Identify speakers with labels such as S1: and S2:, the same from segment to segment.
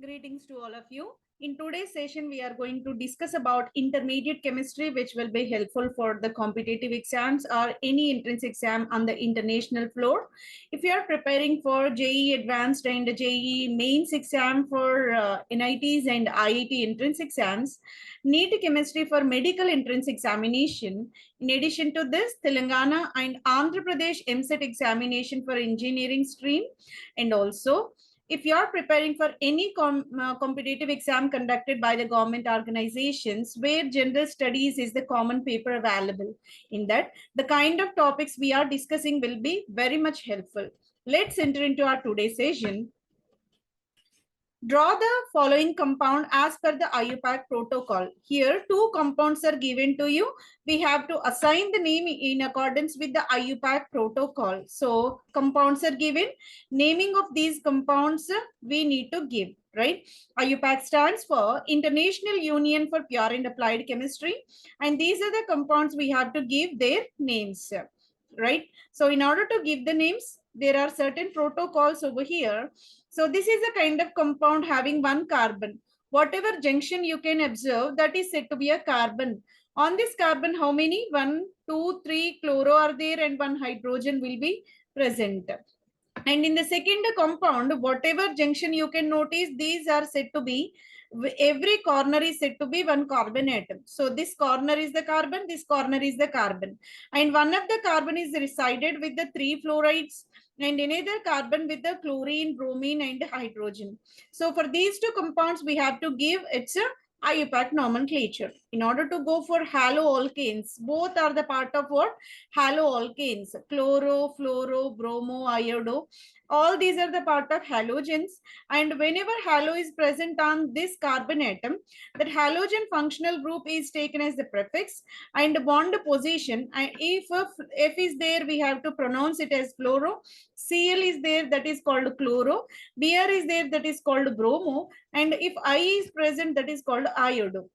S1: Greetings to all of you. In today's session, we are going to discuss about intermediate chemistry, which will be helpful for the competitive exams or any entrance exam on the international floor. If you are preparing for JEE Advanced and JEE Mains exam for NITs and IIT entrance exams, need chemistry for medical entrance examination. In addition to this, Telangana and Andhra Pradesh MSET examination for engineering stream, and also if you are preparing for any competitive exam conducted by the government organizations where general studies is the common paper available, in that the kind of topics we are discussing will be very much helpful. Let's enter into our today's session. Draw the following compound as per the IUPAC protocol. Here, two compounds are given to you. We have to assign the name in accordance with the IUPAC protocol. So, compounds are given. Naming of these compounds we need to give, right? IUPAC stands for International Union for Pure and Applied Chemistry. And these are the compounds we have to give their names, right? So, in order to give the names, there are certain protocols over here. So this is a kind of compound having one carbon. Whatever junction you can observe, that is said to be a carbon. On this carbon, how many? 1, 2, 3 chloro are there and 1 hydrogen will be present. And in the second compound, whatever junction you can notice, these are said to be, every corner is said to be one carbon atom. So this corner is the carbon, this corner is the carbon. And one of the carbon is resided with the 3 fluorides and another carbon with the chlorine, bromine and hydrogen. So for these two compounds, we have to give its IUPAC nomenclature. In order to go for haloalkanes, both are the part of what? Haloalkanes, chloro, fluoro, bromo, iodo. All these are the part of halogens. And whenever halo is present on this carbon atom, that halogen functional group is taken as the prefix and bond position. And if F is there, we have to pronounce it as fluoro. Cl is there, that is called chloro. Br is there, that is called bromo. And if I is present, that is called iodo.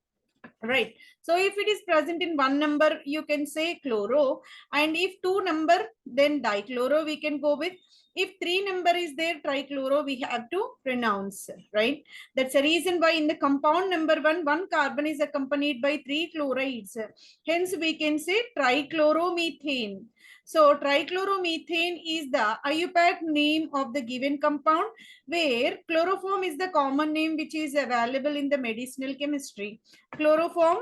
S1: Right. So if it is present in one number, you can say chloro. And if two number, then dichloro we can go with. If 3 number is there, trichloro, we have to pronounce, right? That's the reason why in the compound number 1, 1 carbon is accompanied by 3 chlorides. Hence, we can say trichloromethane. So, trichloromethane is the IUPAC name of the given compound, where chloroform is the common name which is available in the medicinal chemistry. Chloroform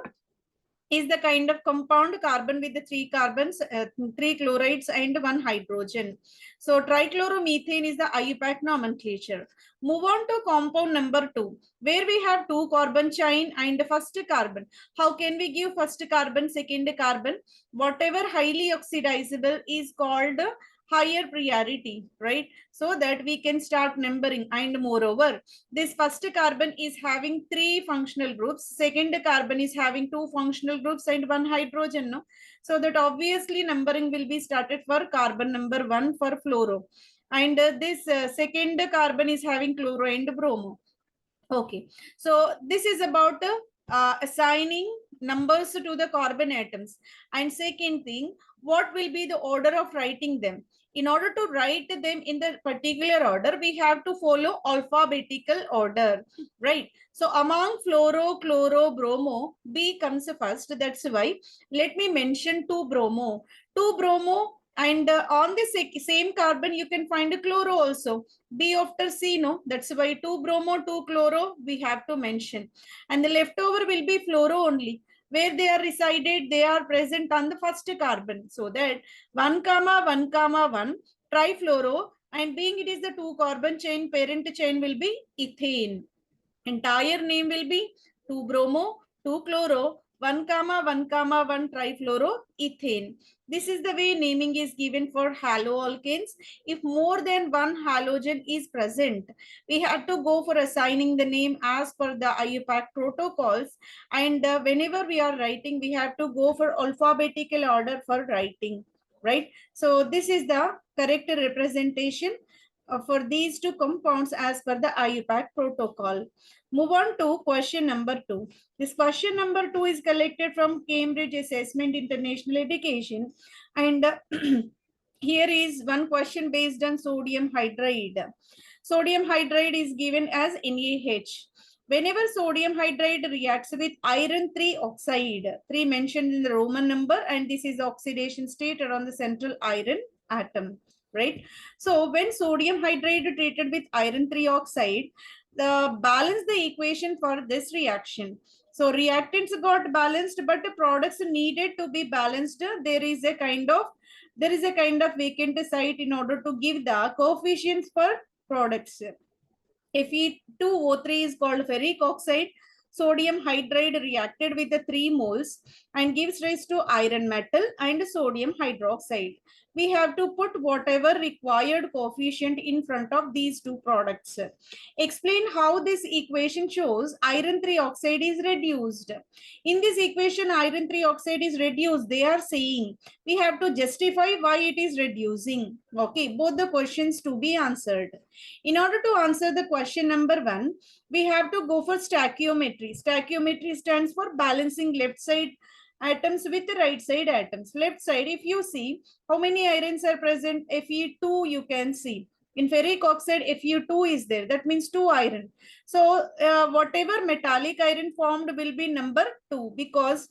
S1: is the kind of compound carbon with the 3 carbons, 3 chlorides and 1 hydrogen. So trichloromethane is the IUPAC nomenclature. Move on to compound number 2, where we have 2 carbon chain and first carbon. How can we give first carbon, second carbon? Whatever highly oxidizable is called higher priority, right? So that we can start numbering. And moreover, this first carbon is having 3 functional groups, second carbon is having 2 functional groups and 1 hydrogen, no? So that obviously numbering will be started for carbon number 1 for fluoro. And this second carbon is having chloro and bromo. Okay, so this is about assigning numbers to the carbon atoms. And second thing, what will be the order of writing them? In order to write them in the particular order, we have to follow alphabetical order, right? So among fluoro, chloro, bromo, B comes first. That's why let me mention 2 bromo. 2 bromo, and on the same carbon, you can find a chloro also. B after C, no? That's why 2 bromo, 2 chloro, we have to mention. And the leftover will be fluoro only. Where they are resided, they are present on the first carbon. So that 1, 1, 1, trifluoro, and being it is the 2 carbon chain, parent chain will be ethane. Entire name will be 2 bromo, 2 chloro, 1, 1, 1 trifluoroethane. This is the way naming is given for haloalkanes. If more than one halogen is present, we have to go for assigning the name as per the IUPAC protocols. And whenever we are writing, we have to go for alphabetical order for writing, right? So this is the correct representation for these two compounds as per the IUPAC protocol. Move on to question number 2. This question number 2 is collected from Cambridge Assessment International Education, and Here is one question based on sodium hydride. Sodium hydride is given as NaH. Whenever sodium hydride reacts with iron 3 oxide, 3 mentioned in the Roman number, and this is oxidation state around the central iron atom, right? So when sodium hydride treated with iron 3 oxide, balance the equation for this reaction. So reactants got balanced, but the products needed to be balanced. There is a kind of vacant site in order to give the coefficients for products. Fe2O3 is called ferric oxide. Sodium hydride reacted with the 3 moles and gives rise to iron metal and sodium hydroxide. We have to put whatever required coefficient in front of these two products. Explain how this equation shows iron 3 oxide is reduced. In this equation, iron 3 oxide is reduced. They are saying we have to justify why it is reducing. Okay, both the questions to be answered. In order to answer the question number 1, we have to go for stoichiometry. Stoichiometry stands for balancing left side atoms with the right side atoms. Left side, if you see how many irons are present, Fe2 you can see. In ferric oxide, Fu2 is there. That means 2 iron. So whatever metallic iron formed will be number 2, because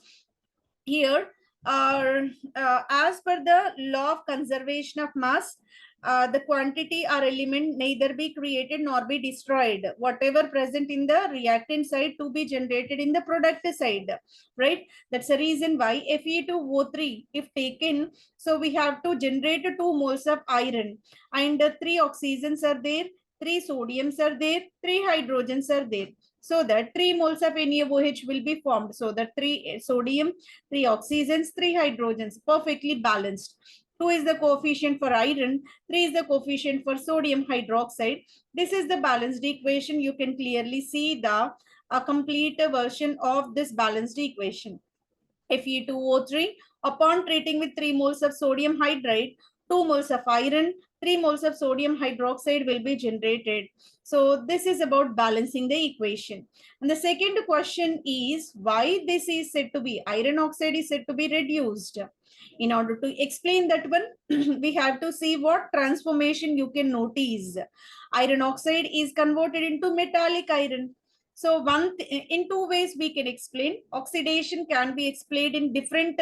S1: here as per the law of conservation of mass, the quantity or element neither be created nor be destroyed. Whatever present in the reactant side to be generated in the product side, right? That's the reason why Fe2O3 if taken, so we have to generate 2 moles of iron, and 3 oxygens are there, 3 sodiums are there, 3 hydrogens are there, so that 3 moles of NaOH will be formed. So that 3 sodium, 3 oxygens, 3 hydrogens, perfectly balanced. 2 is the coefficient for iron, 3 is the coefficient for sodium hydroxide. This is the balanced equation. You can clearly see the complete version of this balanced equation. Fe2O3, upon treating with 3 moles of sodium hydride, 2 moles of iron, 3 moles of sodium hydroxide will be generated. So this is about balancing the equation. And the second question is why this is said to be, iron oxide is said to be reduced. In order to explain that one, we have to see what transformation you can notice. Iron oxide is converted into metallic iron. So in 2 ways we can explain. Oxidation can be explained in different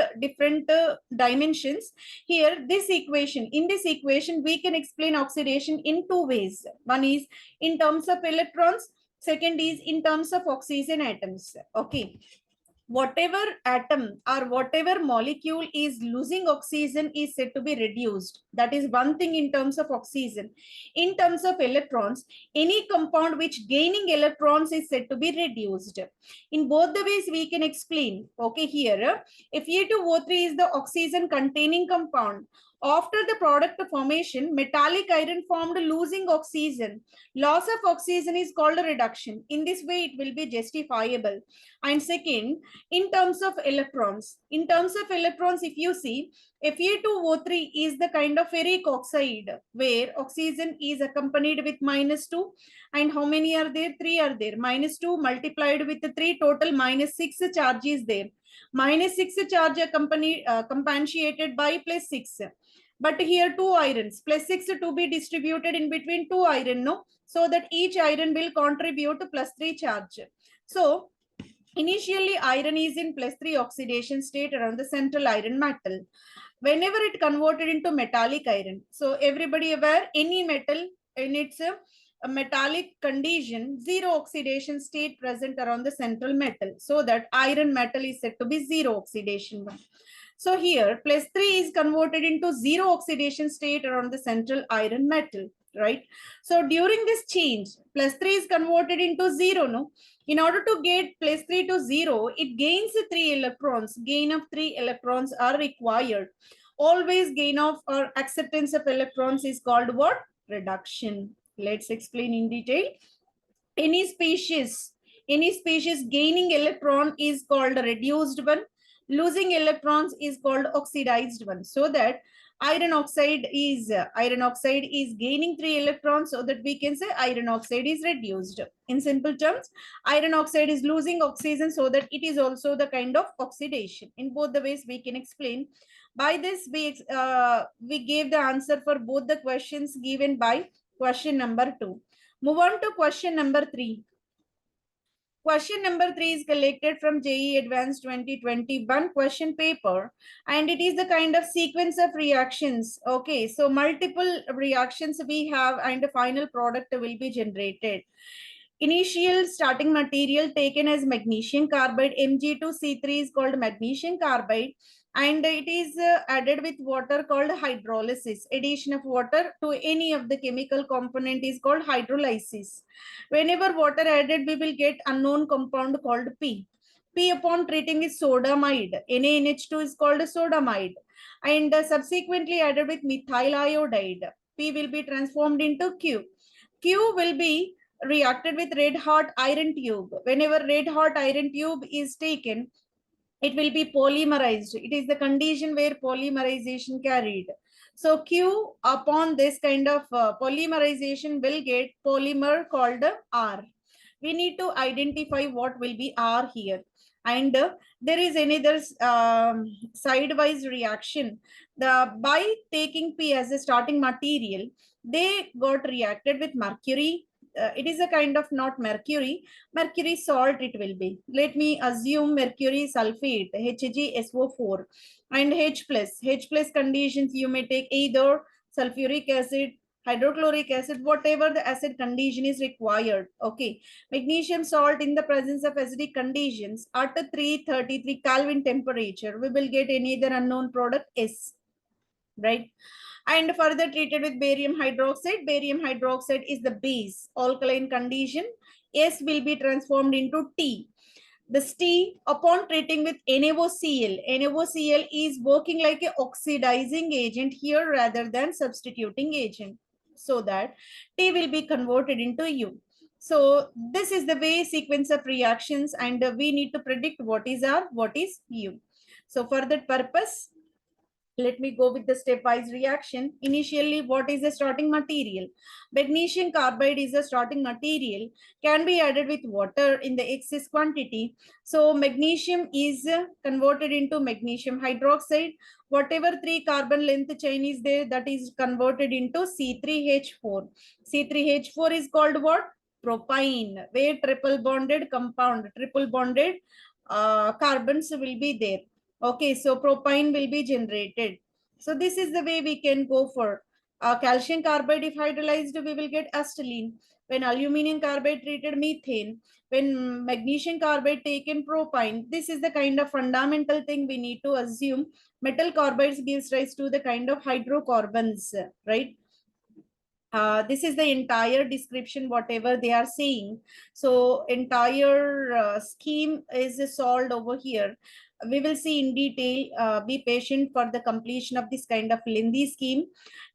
S1: dimensions. Here, in this equation, we can explain oxidation in 2 ways. One is in terms of electrons. Second is in terms of oxygen atoms. Okay. Whatever atom or whatever molecule is losing oxygen is said to be reduced. That is one thing in terms of oxygen. In terms of electrons, any compound which gaining electrons is said to be reduced. In both the ways we can explain. Okay, here Fe2O3 is the oxygen containing compound. After the product formation, metallic iron formed losing oxygen. Loss of oxygen is called a reduction. In this way, it will be justifiable. And second, in terms of electrons, if you see, Fe2O3 is the kind of ferric oxide where oxygen is accompanied with -2. And how many are there? 3 are there. -2 multiplied with 3, total -6 charge is there. -6 charge accompanied, compensated by +6. But here 2 irons, +6 to be distributed in between 2 iron, no? So that each iron will contribute to +3 charge. So initially, iron is in +3 oxidation state around the central iron metal. Whenever it converted into metallic iron, so everybody aware, any metal in its a metallic condition, 0 oxidation state present around the central metal. So that iron metal is said to be 0 oxidation one. So here, +3 is converted into 0 oxidation state around the central iron metal, right? So during this change, +3 is converted into 0, no? In order to get +3 to 0, it gains 3 electrons. Gain of 3 electrons are required. Always gain of or acceptance of electrons is called what? Reduction. Let's explain in detail. Any species gaining electron is called reduced one. Losing electrons is called oxidized one. So that iron oxide is gaining 3 electrons, so that we can say iron oxide is reduced. In simple terms, iron oxide is losing oxygen, so that it is also the kind of oxidation. In both the ways we can explain. By this, we gave the answer for both the questions given by question number 2. Move on to question number 3. Question number 3 is collected from JEE Advanced 2021 question paper, and it is the kind of sequence of reactions. Okay, so multiple reactions we have and the final product will be generated. Initial starting material taken as magnesium carbide, Mg2C3 is called magnesium carbide, and it is added with water called hydrolysis. Addition of water to any of the chemical component is called hydrolysis. Whenever water added, we will get unknown compound called P. P upon treating is sodamide. NaNH2 is called sodamide, and subsequently added with methyl iodide. P will be transformed into Q. Q will be reacted with red hot iron tube. Whenever red hot iron tube is taken, it will be polymerized. It is the condition where polymerization carried. So Q upon this kind of polymerization will get polymer called R. We need to identify what will be R here. And there is another sidewise reaction. By taking P as a starting material, they got reacted with mercury. It is a kind of not mercury salt it will be. Let me assume mercury sulfate, HgSO4, and H plus conditions. You may take either sulfuric acid, hydrochloric acid, whatever the acid condition is required. Okay, magnesium salt in the presence of acidic conditions at a 333 Kelvin temperature, we will get another unknown product S, right? And further treated with barium hydroxide. Barium hydroxide is the base, alkaline condition. S will be transformed into T. This T, upon treating with NaOCl, NaOCl is working like an oxidizing agent here rather than substituting agent, so that T will be converted into U. So this is the way sequence of reactions, and we need to predict what is R, what is U. So for that purpose, let me go with the stepwise reaction. Initially, what is the starting material? Magnesium carbide is a starting material, can be added with water in the excess quantity. So magnesium is converted into magnesium hydroxide. Whatever 3 carbon length chain is there, that is converted into C3H4. C3H4 is called what? Propyne, where triple bonded compound, triple bonded carbons will be there. Okay, so propyne will be generated. So this is the way we can go for calcium carbide. If hydrolyzed, we will get acetylene. When aluminum carbide treated, methane. When magnesium carbide taken, propyne. This is the kind of fundamental thing we need to assume. Metal carbides gives rise to the kind of hydrocarbons, right? This is the entire description, whatever they are saying. So entire scheme is solved over here. We will see in detail. Be patient for the completion of this kind of lengthy scheme.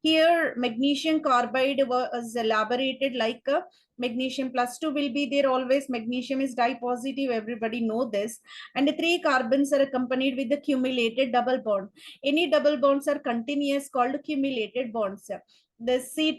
S1: Here, magnesium carbide was elaborated like a magnesium plus 2 will be there always. Magnesium is dye positive, everybody know this. And the 3 carbons are accompanied with the cumulated double bond. Any double bonds are continuous, called cumulated bonds. The C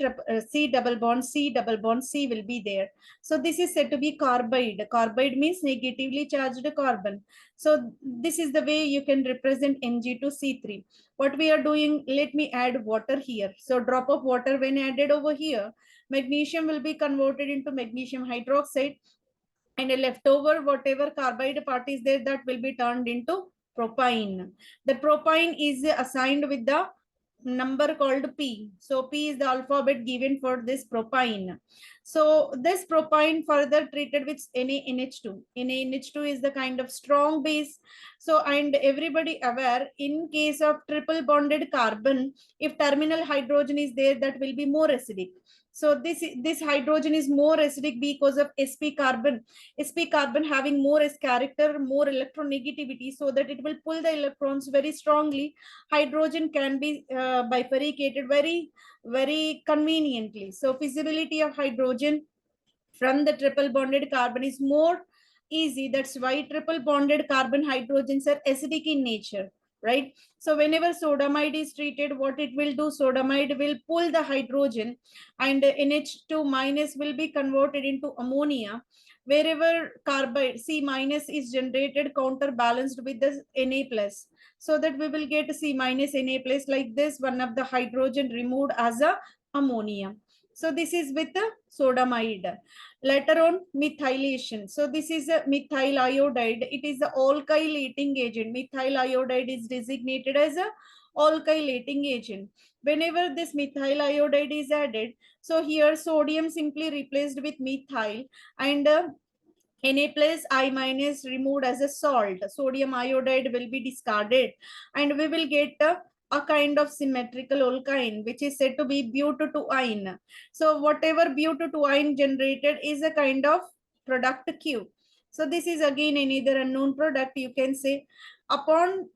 S1: double bond, C double bond, C will be there. So this is said to be carbide. Carbide means negatively charged carbon. So this is the way you can represent Mg2C3. What we are doing, let me add water here. So drop of water when added over here, magnesium will be converted into magnesium hydroxide, and a leftover whatever carbide part is there, that will be turned into propyne. The propyne is assigned with the number called P. So P is the alphabet given for this propyne. So this propyne further treated with NaNH2. NaNH2 is the kind of strong base. So, and everybody aware, in case of triple bonded carbon, if terminal hydrogen is there, that will be more acidic. So this hydrogen is more acidic because of sp carbon. Sp carbon having more s character, more electronegativity, so that it will pull the electrons very strongly. Hydrogen can be bifurcated very conveniently. So feasibility of hydrogen from the triple bonded carbon is more easy. That's why triple bonded carbon hydrogens are acidic in nature. right? So whenever sodamide is treated, what it will do, sodamide will pull the hydrogen and NH2 minus will be converted into ammonia. Wherever carbide C minus is generated, counterbalanced with the Na plus, so that we will get C minus Na plus like this, one of the hydrogen removed as a ammonia. So this is with the sodamide. Later on, methylation. So this is a methyl iodide. It is the alkylating agent. Methyl iodide is designated as a alkylating agent. Whenever this methyl iodide is added, so here sodium simply replaced with methyl, and Na plus I minus removed as a salt. Sodium iodide will be discarded, and we will get a kind of symmetrical alkyne, which is said to be butadiene. So whatever butadiene generated is a kind of product Q. So this is again another unknown product, you can say. Upon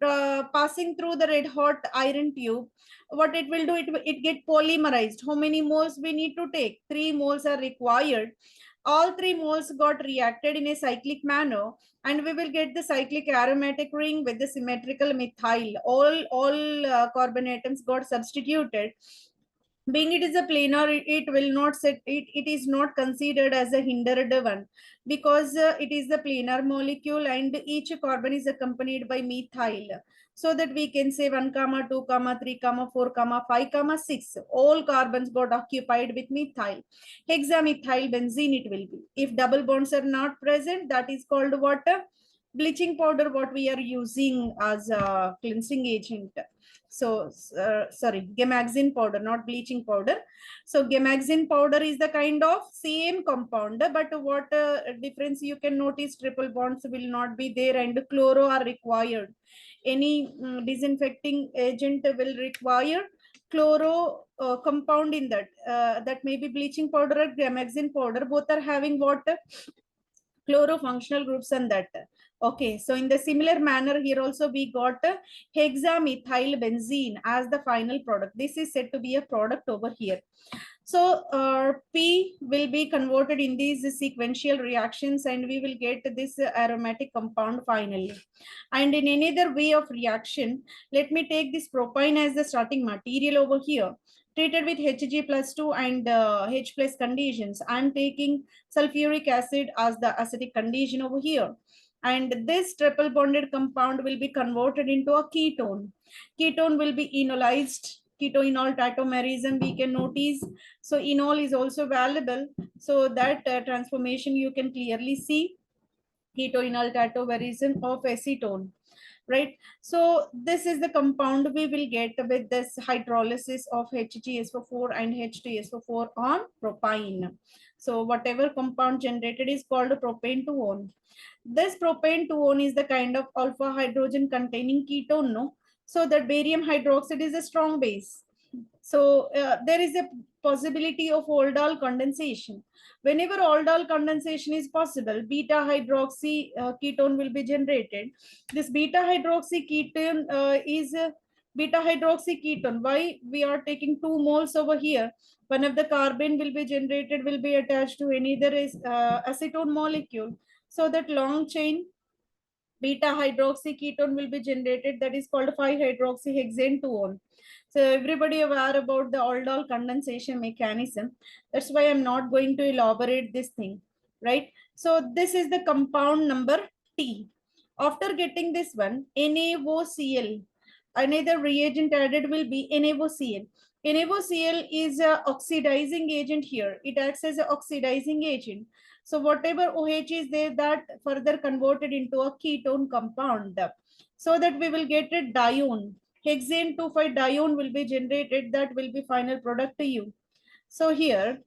S1: passing through the red hot iron tube, what it will do, it get polymerized. How many moles we need to take? 3 moles are required. All 3 moles got reacted in a cyclic manner, and we will get the cyclic aromatic ring with the symmetrical methyl. All carbon atoms got substituted. Being it is a planar, it will not set it, it is not considered as a hindered one, because it is the planar molecule and each carbon is accompanied by methyl, so that we can say 1 comma 2 comma 3 comma 4 comma 5 comma 6, all carbons got occupied with methyl. Hexamethyl benzene it will be. If double bonds are not present, that is called what? Bleaching powder, what we are using as a cleansing agent. So sorry, gemaxine powder, not bleaching powder. So gemaxine powder is the kind of same compound, but what difference you can notice, triple bonds will not be there and chloro are required. Any disinfecting agent will require chloro compound in that. That may be bleaching powder or gemaxine powder, both are having what? Chlorofunctional groups and that. Okay, so in the similar manner, here also we got hexamethyl benzene as the final product. This is said to be a product over here. So P will be converted in these sequential reactions and we will get this aromatic compound finally. And in another way of reaction, let me take this propine as the starting material over here. Treated with Hg plus 2 and H plus conditions. I am taking sulfuric acid as the acidic condition over here. And this triple bonded compound will be converted into a ketone. Ketone will be enolized. Ketoenol tautomerism we can notice. So enol is also valuable. So that transformation you can clearly see. Ketoenol tautomerism of acetone. Right. So this is the compound we will get with this hydrolysis of HgSO4 and H2SO4 on propine. So whatever compound generated is called propane 2-one. This propane 2-one is the kind of alpha hydrogen containing ketone, no? So that barium hydroxide is a strong base. So there is a possibility of aldol condensation. Whenever aldol condensation is possible, beta hydroxy ketone will be generated. This beta hydroxy ketone is beta hydroxy ketone. Why we are taking 2 moles over here? One of the carbon will be generated, will be attached to another is acetone molecule. So that long chain beta hydroxy ketone will be generated, that is called 5-hydroxyhexane 2-one. So everybody aware about the aldol condensation mechanism. That's why I'm not going to elaborate this thing, right? So this is the compound number T. After getting this one, NaOCl, another reagent added will be NaOCl. NaOCl is a oxidizing agent here. It acts as an oxidizing agent. So whatever OH is there, that further converted into a ketone compound, so that we will get a dione. Hexane 2,5 dione will be generated. That will be final product to you. So here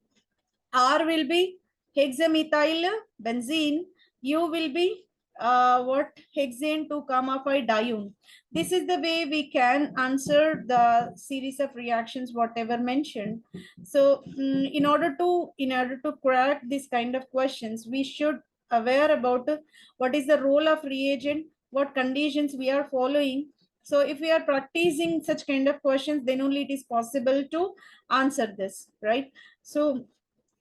S1: R will be hexamethyl benzene. U will be what? Hexane 2,5 dione. This is the way we can answer the series of reactions whatever mentioned. So in order to crack this kind of questions, we should aware about what is the role of reagent, what conditions we are following. So if we are practicing such kind of questions, then only it is possible to answer this, right? So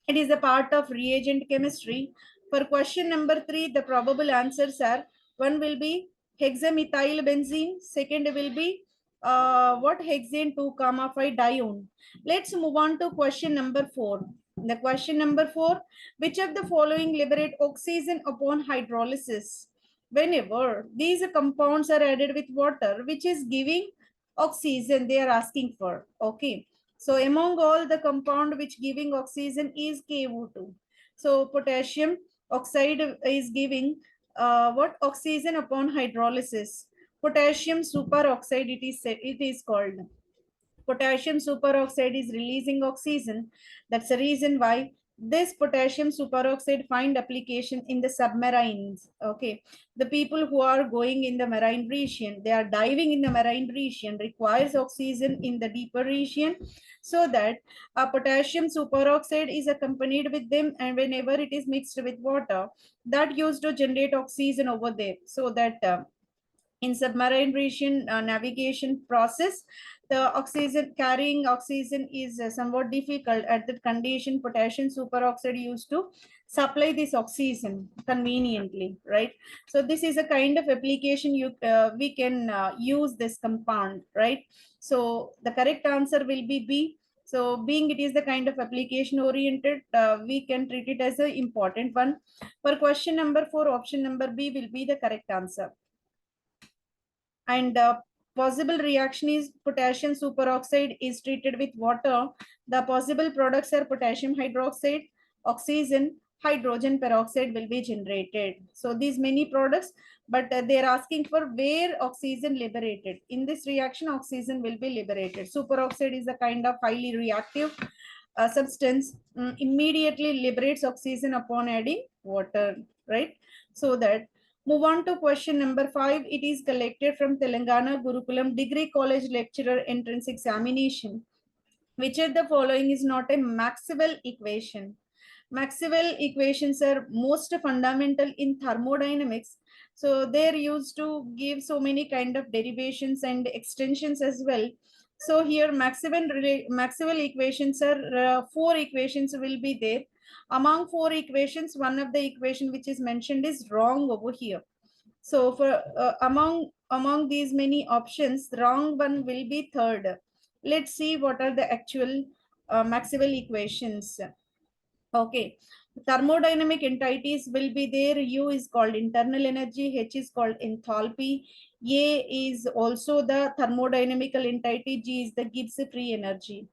S1: it is a part of reagent chemistry. For question number 3, the probable answers are: one will be hexamethyl benzene. Second will be what, hexane 2 comma 5 dione. Let's move on to question number 4. The question number 4, which of the following liberate oxygen upon hydrolysis? Whenever these compounds are added with water, which is giving oxygen, they are asking for. Okay. So among all the compound which giving oxygen is KO2. So potassium oxide is giving what, oxygen upon hydrolysis. Potassium superoxide it is called. Potassium superoxide is releasing oxygen. That's the reason why this potassium superoxide find application in the submarines. Okay, the people who are going in the marine region, they are diving in the marine region, requires oxygen in the deeper region, so that a potassium superoxide is accompanied with them, and whenever it is mixed with water, that used to generate oxygen over there, so that in submarine region navigation process, the oxygen, carrying oxygen is somewhat difficult. At that condition, potassium superoxide used to supply this oxygen conveniently, right? So this is a kind of application we can use this compound, right? So the correct answer will be B. So being it is the kind of application oriented, we can treat it as an important one. For question number 4, option number B will be the correct answer. And possible reaction is potassium superoxide is treated with water. The possible products are potassium hydroxide, oxygen, hydrogen peroxide will be generated. So these many products, but they are asking for where oxygen liberated. In this reaction, oxygen will be liberated. Superoxide is a kind of highly reactive substance, immediately liberates oxygen upon adding water, right? So that, move on to question number 5. It is collected from Telangana Gurukulam Degree College Lecturer Entrance Examination. Which of the following is not a Maxwell equation? Maxwell equations are most fundamental in thermodynamics. So they're used to give so many kind of derivations and extensions as well. So here Maxwell equations are 4 equations will be there. Among 4 equations, one of the equation which is mentioned is wrong over here. So for among these many options, wrong one will be third. Let's see what are the actual Maxwell equations. Okay, thermodynamic entities will be there. U is called internal energy, H is called enthalpy, A is also the thermodynamical entity, G is the Gibbs free energy.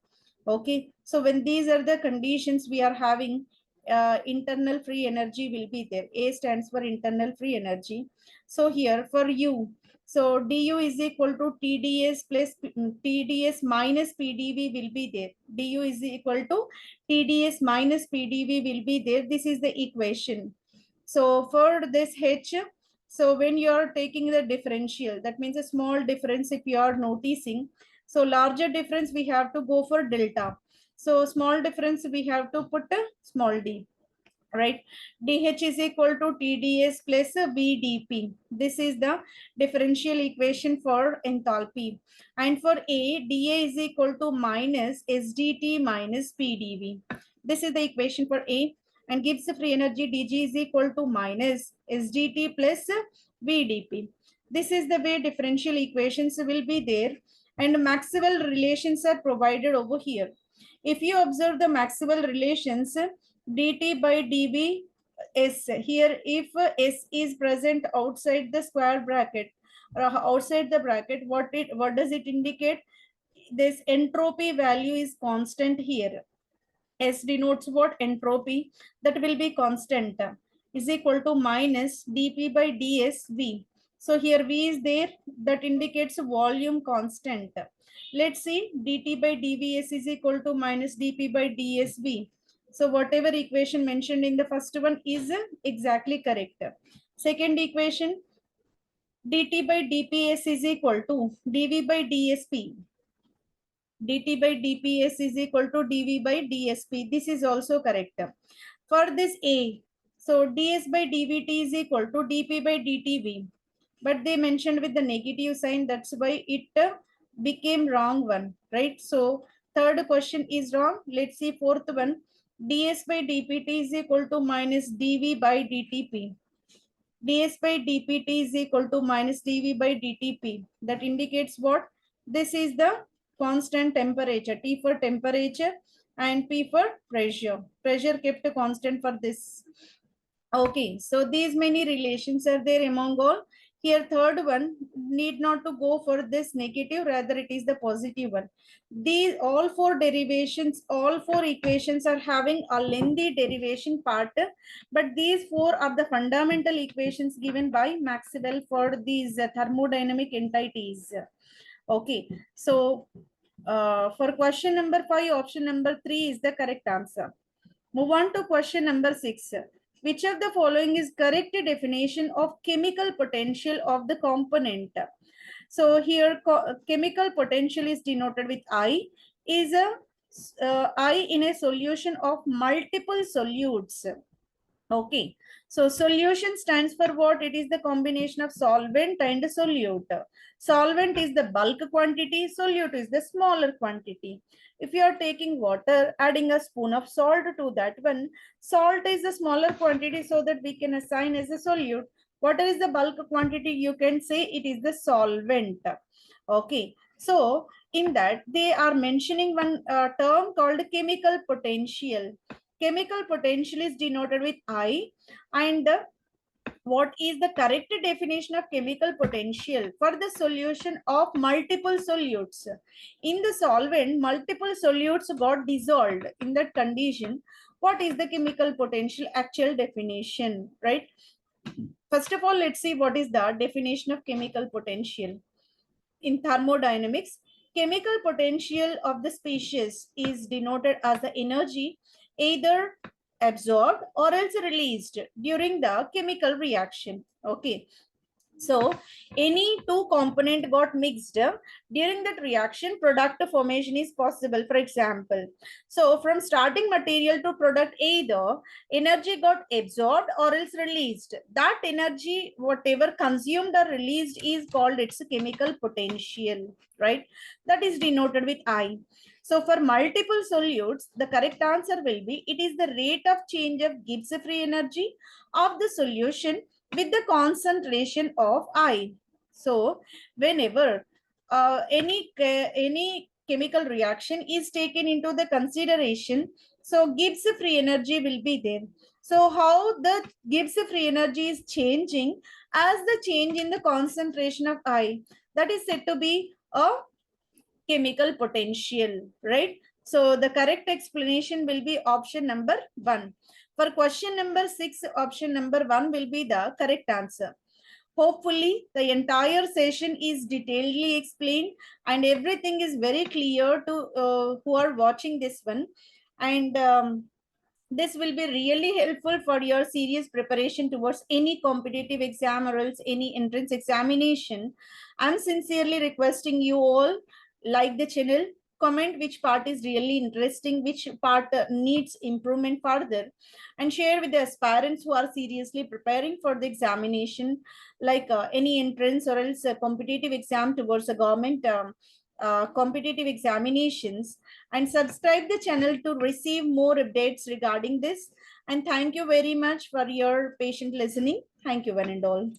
S1: Okay, so when these are the conditions we are having, internal free energy will be there. A stands for internal free energy. So here for U, so du is equal to TDS plus TDS minus PdV will be there. Du is equal to TDS minus PdV will be there. This is the equation. So for this H, so when you are taking the differential, that means a small difference if you are noticing. So larger difference, we have to go for delta. So small difference, we have to put a small d, right? DH is equal to TDS plus VDP. This is the differential equation for enthalpy. And for A, dA is equal to minus SDT minus PdV. This is the equation for A. And Gibbs free energy dG is equal to minus SDT plus VDP. This is the way differential equations will be there. And Maxwell relations are provided over here. If you observe the Maxwell relations, dt by dv s, here if s is present outside the square bracket or outside the bracket, what does it indicate? This entropy value is constant here. S denotes what? Entropy. That will be constant, is equal to minus dp by ds v. So here v is there, that indicates volume constant. Let's see, dt by dvs is equal to minus dp by dsv. So whatever equation mentioned in the first one is exactly correct. Second equation, dt by dps is equal to dv by dsp. dt by dps is equal to dv by dsp. This is also correct. For this A, so ds by dvt is equal to dp by dtv. But they mentioned with the negative sign, that's why it became wrong one, right? So third question is wrong. Let's see fourth one. ds by dpt is equal to minus dv by dtp. ds by dpt is equal to minus dv by dtp. That indicates what? This is the constant temperature, T for temperature and P for pressure. Pressure kept constant for this. Okay, so these many relations are there among all. Here, third one need not to go for this negative, rather it is the positive one. These all four derivations, all four equations are having a lengthy derivation part, but these four are the fundamental equations given by Maxwell for these thermodynamic entities. Okay, so for question number 5, option number 3 is the correct answer. Move on to question number 6. Which of the following is correct definition of chemical potential of the component? So here chemical potential is denoted with I, is a I in a solution of multiple solutes. Okay, so solution stands for what? It is the combination of solvent and solute. Solvent is the bulk quantity, solute is the smaller quantity. If you are taking water, adding a spoon of salt to that one, salt is the smaller quantity so that we can assign as a solute. Water is the bulk quantity, you can say it is the solvent. Okay, so in that they are mentioning one term called chemical potential. Chemical potential is denoted with I, and what is the correct definition of chemical potential for the solution of multiple solutes? In the solvent, multiple solutes got dissolved. In that condition, what is the chemical potential actual definition, right? First of all, let's see what is the definition of chemical potential. In thermodynamics, chemical potential of the species is denoted as the energy either absorbed or else released during the chemical reaction. Okay, so any two component got mixed during that reaction, product formation is possible. For example, so from starting material to product, either energy got absorbed or else released. That energy, whatever consumed or released, is called its chemical potential, right? That is denoted with I. So for multiple solutes, the correct answer will be, it is the rate of change of Gibbs free energy of the solution with the concentration of I. So whenever any chemical reaction is taken into the consideration, so Gibbs free energy will be there. So how the Gibbs free energy is changing as the change in the concentration of I, that is said to be a chemical potential, right? So the correct explanation will be option number 1. For question number 6, option number 1 will be the correct answer. Hopefully, the entire session is detailedly explained and everything is very clear to who are watching this one. And this will be really helpful for your serious preparation towards any competitive exam or else any entrance examination. I'm sincerely requesting you all like the channel, comment which part is really interesting, which part needs improvement further, and share with the aspirants who are seriously preparing for the examination, like any entrance or else a competitive exam towards a government competitive examinations, and subscribe the channel to receive more updates regarding this. And thank you very much for your patient listening. Thank you one and all.